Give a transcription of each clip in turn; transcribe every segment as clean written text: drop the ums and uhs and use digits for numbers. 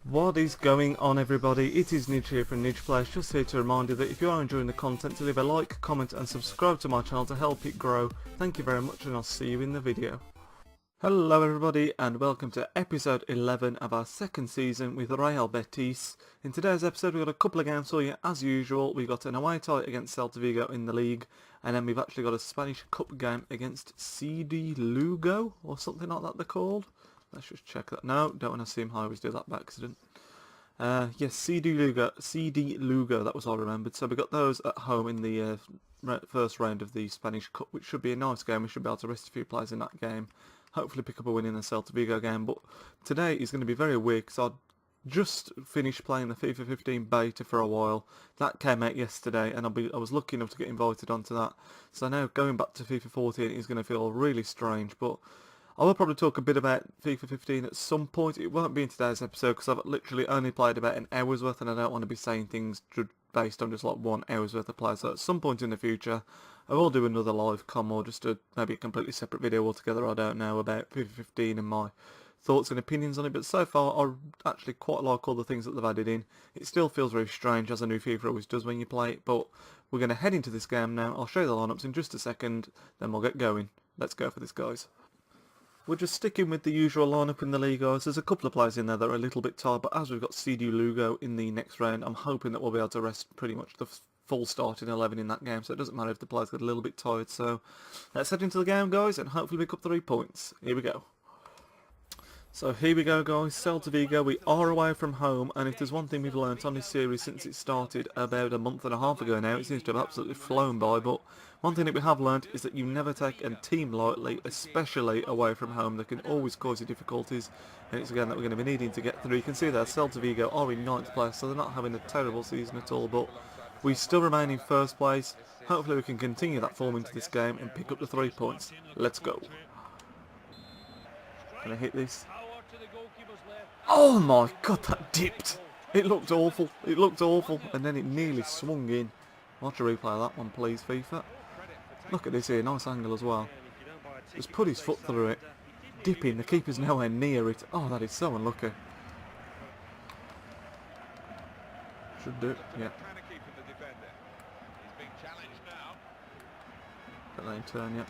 What is going on, everybody? It is Nidge here from Nidge Plays, just here to remind you that if you are enjoying the content, to leave a like, comment and subscribe to my channel to help it grow. Thank you very much and I'll see you in the video. Hello everybody and welcome to episode 11 of our second season with Real Betis. In today's episode we've got a couple of games for you as usual. We've got an away tie against Celta Vigo in the league, and then we've actually got a Spanish Cup game against Se.2 or something like that they're called. Let's just check that. No, don't want to assume I always do that by accident. Yes, Se.2, that was all I remembered. So we got those at home in the first round of the Spanish Cup, which should be a nice game. We should be able to rest a few players in that game. Hopefully pick up a win in the Celta Vigo game. But today is going to be very weird because I just finished playing the FIFA 15 beta for a while. That came out yesterday and I was lucky enough to get invited onto that. So now going back to FIFA 14 is going to feel really strange, but I will probably talk a bit about FIFA 15 at some point. It won't be in today's episode because I've literally only played about an hour's worth and I don't want to be saying things based on just like 1 hour's worth of play. So at some point in the future I will do another live com or just maybe a completely separate video altogether, I don't know, about FIFA 15 and my thoughts and opinions on it. But so far I actually quite like all the things that they've added in. It still feels very strange, as a new FIFA always does when you play it, but we're going to head into this game now. I'll show you the lineups in just a second, then we'll get going. Let's go for this, guys. We're just sticking with the usual lineup in the league, guys. There's a couple of players in there that are a little bit tired, but as we've got Se.2 in the next round, I'm hoping that we'll be able to rest pretty much the full starting 11 in that game, so it doesn't matter if the players get a little bit tired. So let's head into the game, guys, and hopefully pick up 3 points. Here we go. So here we go, guys. Celta Vigo, we are away from home, and if there's one thing we've learnt on this series since it started about a month and a half ago now, it seems to have absolutely flown by, but one thing that we have learnt is that you never take a team lightly, especially away from home. They can always cause you difficulties, and it's a game that we're going to be needing to get through. You can see there, Celta Vigo are in 9th place, so they're not having a terrible season at all, but we still remain in 1st place. Hopefully we can continue that form into this game and pick up the 3 points. Let's go. Can I hit this? Oh my god, that dipped! It looked awful. It looked awful, and then it nearly swung in. Watch a replay of that one, please, FIFA. Look at this here, nice angle as well. Just put his foot through it. Dipping, the keeper's nowhere near it. Oh, that is so unlucky. Should do, yeah. That lane turn, yeah.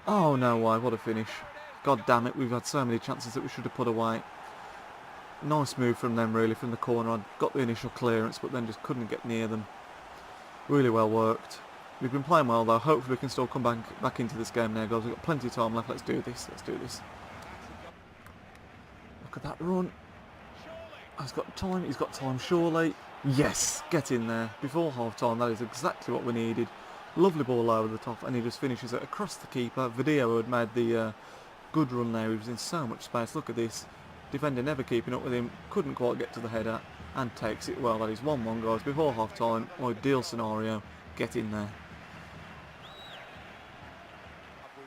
Oh no way, what a finish. God damn it, we've had so many chances that we should have put away. Nice move from them really, from the corner. I got the initial clearance but then just couldn't get near them. Really well worked. We've been playing well though, hopefully we can still come back into this game now, guys. We've got plenty of time left, let's do this, let's do this. Look at that run. He's got time surely. Yes, get in there. Before half time, that is exactly what we needed. Lovely ball over the top and he just finishes it across the keeper. Video had made the good run there, he was in so much space. Look at this, defender never keeping up with him, couldn't quite get to the header and takes it well. That is 1-1, guys, before half time. Ideal scenario, get in there.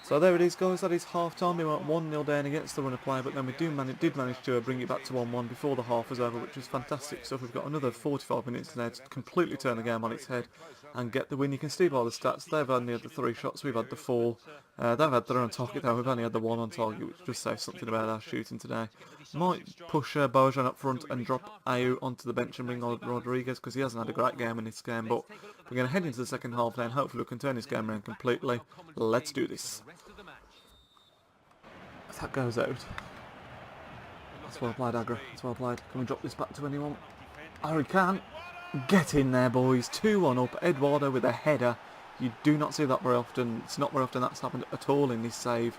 So there it is, guys, that is half time. We went 1-0 down against the run of play, but then we did manage to bring it back to 1-1 before the half was over, which was fantastic stuff. We've got another 45 minutes now to completely turn the game on its head and get the win. You can see by the stats, they've only had the 3 shots, we've had the 4. They've had their on target though, we've only had the 1 on target, which just says something about our shooting today. Might push Bojan up front and drop Ayew onto the bench and bring on Rodriguez, because he hasn't had a great game in this game, but we're going to head into the second half now and hopefully we can turn this game around completely. Let's do this. That goes out. That's well played, Agra. That's well played. Can we drop this back to anyone? Oh, we can. Get in there, boys. 2-1 up. Eduardo with a header. You do not see that very often. It's not very often that's happened at all in this save.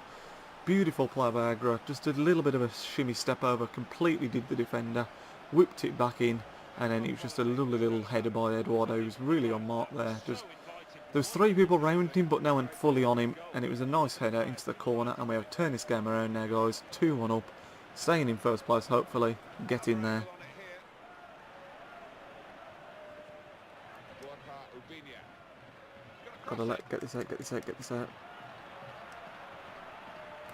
Beautiful play by Agra. Just a little bit of a shimmy step over. Completely did the defender. Whipped it back in. And then it was just a lovely little header by Eduardo. He was really on mark there. There was 3 people around him, but no one fully on him, and it was a nice header into the corner, and we have turned this game around now, guys. 2-1 up, staying in 1st place, hopefully. Get in there. Gotta get this out.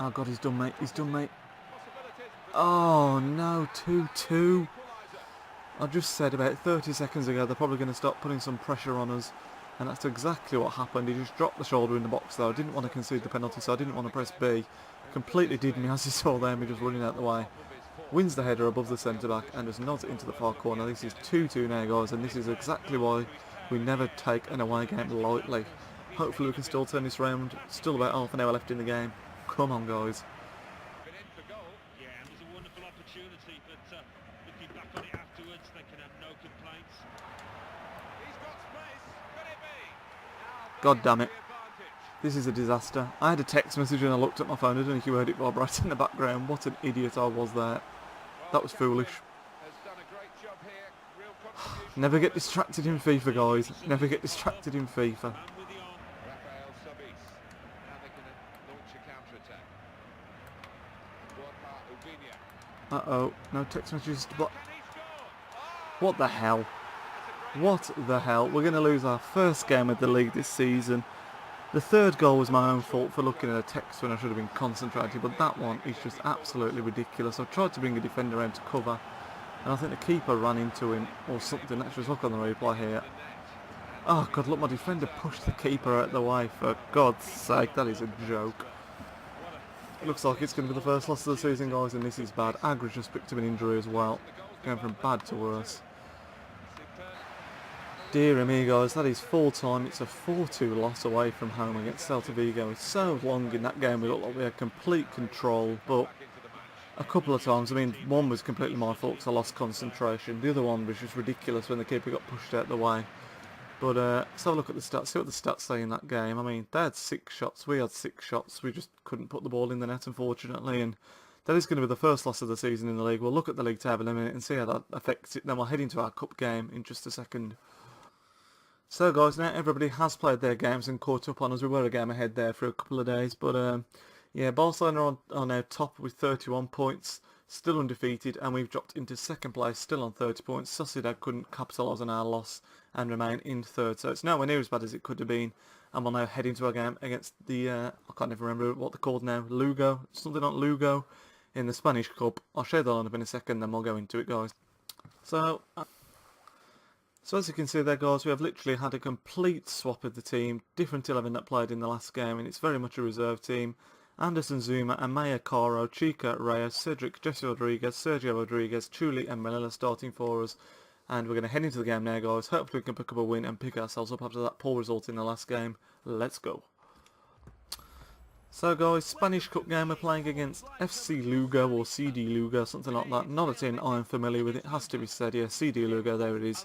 Oh god, he's done, mate. Oh no, 2-2. I just said about 30 seconds ago they're probably going to start putting some pressure on us. And that's exactly what happened. He just dropped the shoulder in the box though. I didn't want to concede the penalty, so I didn't want to press B. Completely did me, as you saw there, me just running out the way. Wins the header above the centre-back and just nods it into the far corner. This is 2-2 now, guys, and this is exactly why we never take an away game lightly. Hopefully we can still turn this round. Still about half an hour left in the game. Come on, guys. Yeah, it was a wonderful opportunity, but looking back on it afterwards, they can have no complaints. He's got space. Could it be? God damn it. This is a disaster. I had a text message and I looked at my phone. I don't know if you heard it vibrate in the background. What an idiot I was there. That was foolish. Never get distracted in FIFA, guys. Never get distracted in FIFA. Uh-oh. No text messages to block. What the hell? What the hell? We're going to lose our first game of the league this season. The third goal was my own fault for looking at a text when I should have been concentrating, but that one is just absolutely ridiculous. I've tried to bring a defender around to cover, and I think the keeper ran into him or something. Let's just look on the replay here. Oh god, look, my defender pushed the keeper out the way, for God's sake, that is a joke. It looks like it's going to be the first loss of the season, guys, and this is bad. Agra's just picked up an injury as well, going from bad to worse. Dear me, guys, that is full time. It's a 4-2 loss away from home against Celta Vigo. It's so long in that game we looked like we had complete control, but a couple of times, I mean, one was completely my fault because I lost concentration. The other one was just ridiculous when the keeper got pushed out the way. But let's have a look at the stats, see what the stats say in that game. I mean, they had 6 shots, we had 6 shots. We just couldn't put the ball in the net, unfortunately, and that is going to be the first loss of the season in the league. We'll look at the league table in a minute and see how that affects it. Then we'll head into our cup game in just a second. So guys, now everybody has played their games and caught up on us. We were a game ahead there for a couple of days, but yeah, Barcelona are now top with 31 points, still undefeated, and we've dropped into second place, still on 30 points. Sociedad couldn't capitalise on our loss and remain in third, so it's nowhere near as bad as it could have been. And we'll now head into our game against the, I can't even remember what they're called now, Lugo, something like Lugo, in the Spanish Cup. I'll show that on up in a second, then we'll go into it, guys. So as you can see there, guys, we have literally had a complete swap of the team. Different 11 that played in the last game, and it's very much a reserve team. Anderson Zuma, Amaya Caro, Chica Reyes, Cedric, Jesse Rodriguez, Sergio Rodriguez, Chuli and Melilla starting for us. And we're going to head into the game now, guys. Hopefully we can pick up a win and pick ourselves up after that poor result in the last game. Let's go. So guys, Spanish Cup game, we're playing against FC Lugo or CD Lugo, something like that. Not a team I'm familiar with, it has to be said, yeah, CD Lugo, there it is.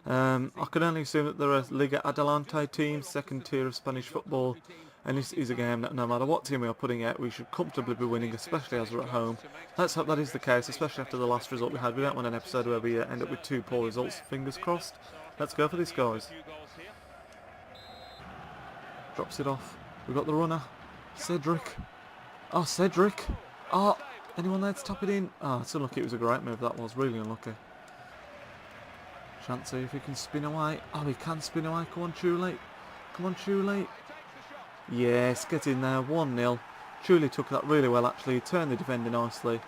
I can only assume that they're a Liga Adelante team, second tier of Spanish football, and this is a game that no matter what team we are putting out, we should comfortably be winning, especially as we're at home. Let's hope that is the case, especially after the last result we had. We don't want an episode where we end up with 2 poor results, fingers crossed. Let's go for this, guys. Drops it off. We've got the runner. Cedric. Oh, Cedric. Oh, anyone there to tap it in? Oh, it's unlucky. It was a great move, that was. Really unlucky. Chance if he can spin away. Oh, he can spin away. Come on, Chuli. Come on, Chuli. Yes, get in there. 1-0. Chuli took that really well, actually. He turned the defender nicely.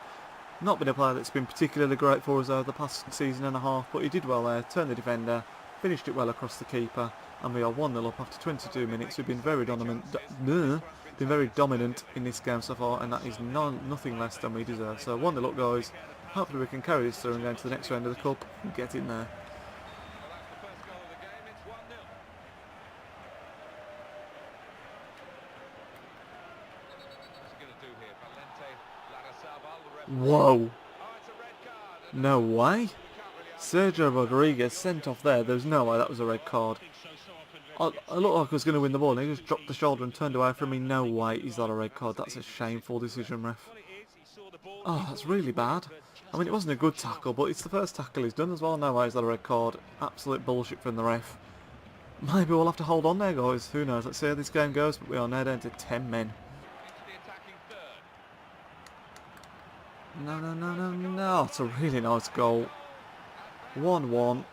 Not been a player that's been particularly great for us over the past season and a half, but he did well there. Turned the defender. Finished it well across the keeper. And we are 1-0 up after 22 minutes. We've been very dominant in this game so far, and that is nothing less than we deserve. So 1-0 up, guys. Hopefully we can carry this through and go into the next round of the cup and get in there. Whoa. No way. Sergio Rodriguez sent off there. There's no way that was a red card. I looked like I was going to win the ball and he just dropped the shoulder and turned away from me. No way is that a red card. That's a shameful decision, ref. Oh, that's really bad. I mean, it wasn't a good tackle, but it's the first tackle he's done as well. No way is that a red card. Absolute bullshit from the ref. Maybe we'll have to hold on there, guys. Who knows? Let's see how this game goes. But we are now down to 10 men. No. It's a really nice goal. 1-1.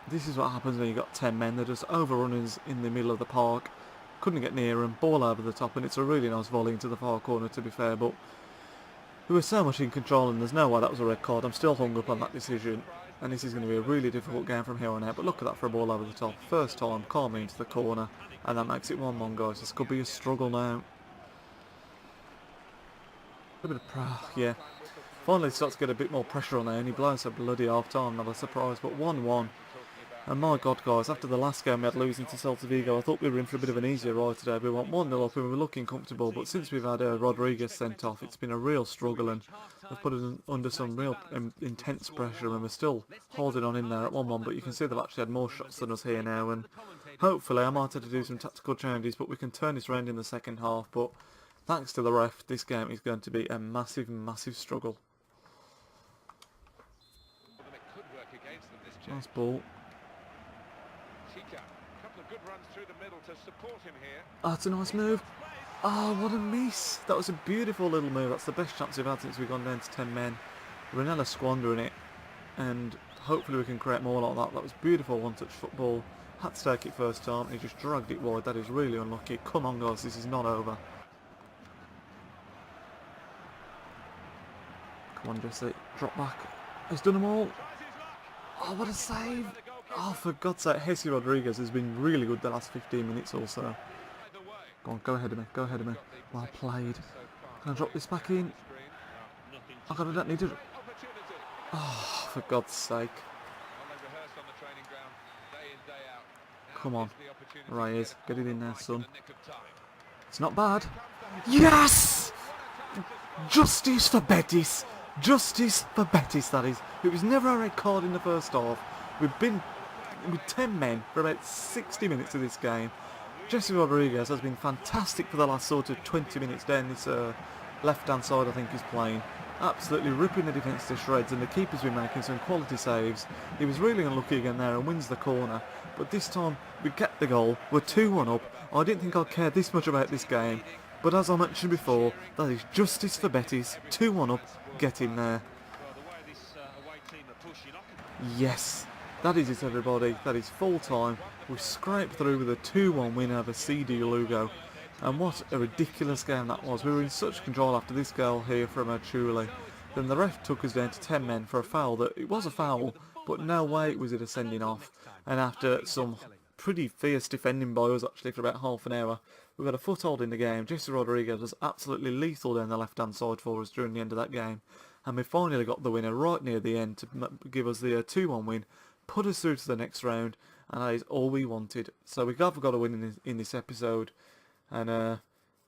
This is what happens when you've got 10 men. They're just overrunners in the middle of the park. Couldn't get near them. Ball over the top, and it's a really nice volley into the far corner, to be fair. But we were so much in control, and there's no way that was a red card. I'm still hung up on that decision. and this is going to be a really difficult game from here on out. But look at that for a ball over the top. First time, calmly into the corner, and that makes it 1-1, guys. This could be a struggle now. A bit of yeah. Finally starts to get a bit more pressure on there, and he blows a bloody half-time, not a surprise, but 1-1. And my God, guys, after the last game we had losing to Celta Vigo, I thought we were in for a bit of an easier ride today. We went 1-0 up and we were looking comfortable, but since we've had Rodriguez sent off, it's been a real struggle, and we've put us under some real intense pressure, and we're still holding on in there at 1-1, but you can see they've actually had more shots than us here now, and hopefully I might have to do some tactical changes, but we can turn this round in the second half. But thanks to the ref, this game is going to be a massive, massive struggle. Nice ball. Oh, that's a nice move. Oh, what a miss. That was a beautiful little move. That's the best chance we've had since we've gone down to 10 men. Ranella squandering it, and hopefully we can create more like that. That was beautiful one-touch football. Had to take it first time, and he just dragged it wide. That is really unlucky. Come on, guys, this is not over. Come on, Jesse. Drop back. He's done them all. Oh, what a save. Oh, for God's sake, Jesse Rodriguez has been really good the last 15 minutes or so. Go on, go ahead of me, go ahead of me. Well played. Can I drop this back in? I don't need to... Oh, for God's sake. Come on. Right, is. Get it in there, son. It's not bad. Yes! Justice for Betis. Justice for Betis, that is. It was never a red card in the first half. We've been with 10 men for about 60 minutes of this game. Jesse Rodriguez has been fantastic for the last sort of 20 minutes down this left-hand side, I think he's playing. Absolutely ripping the defence to shreds, and the keeper's been making some quality saves. He was really unlucky again there and wins the corner. But this time, we get the goal. We're 2-1 up. I didn't think I'd care this much about this game. But as I mentioned before, that is justice for Betis. 2-1 up. Get in there. Yes. That is it, everybody. That is full time. We scraped through with a 2-1 win over Se.2 Lugo. And what a ridiculous game that was. We were in such control after this goal here from Achuli. Then the ref took us down to 10 men for a foul that, it was a foul, but no way was it a sending off. And after some pretty fierce defending by us actually for about half an hour, we got a foothold in the game. Jesse Rodriguez was absolutely lethal down the left-hand side for us during the end of that game. And we finally got the winner right near the end to give us the 2-1 win, put us through to the next round, and that is all we wanted. So we have got a win in this episode, and oh,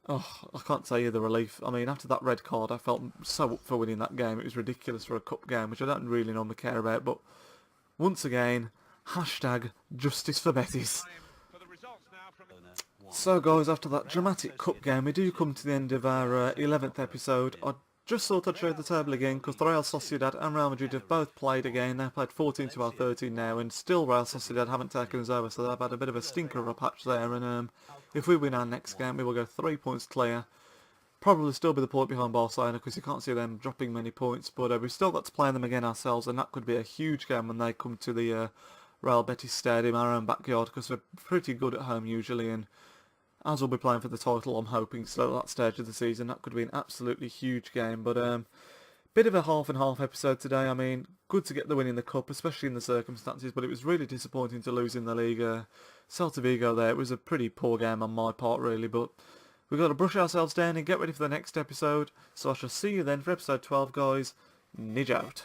I can't tell you the relief. I mean, after that red card, I felt so up for winning that game. It was ridiculous for a cup game, which I don't really normally care about, but once again, hashtag justice for Betis. So guys, after that dramatic cup game, we do come to the end of our 11th episode. I just thought I'd show the table again, because the Real Sociedad and Real Madrid have both played again. They've played 14 to our 13 now, and still Real Sociedad haven't taken us over, so they've had a bit of a stinker of a patch there. And if we win our next game, we will go 3 points clear. Probably still be the point behind Barcelona, because you can't see them dropping many points, but we've still got to play them again ourselves, and that could be a huge game when they come to the Real Betis Stadium, our own backyard, because we're pretty good at home usually, and as we'll be playing for the title, I'm hoping still at that stage of the season. That could be an absolutely huge game. But bit of a half and half episode today. I mean, good to get the win in the cup, especially in the circumstances, but it was really disappointing to lose in the league. Celta Vigo there, it was a pretty poor game on my part really, but we've got to brush ourselves down and get ready for the next episode. So I shall see you then for episode 12, guys. Nidge out.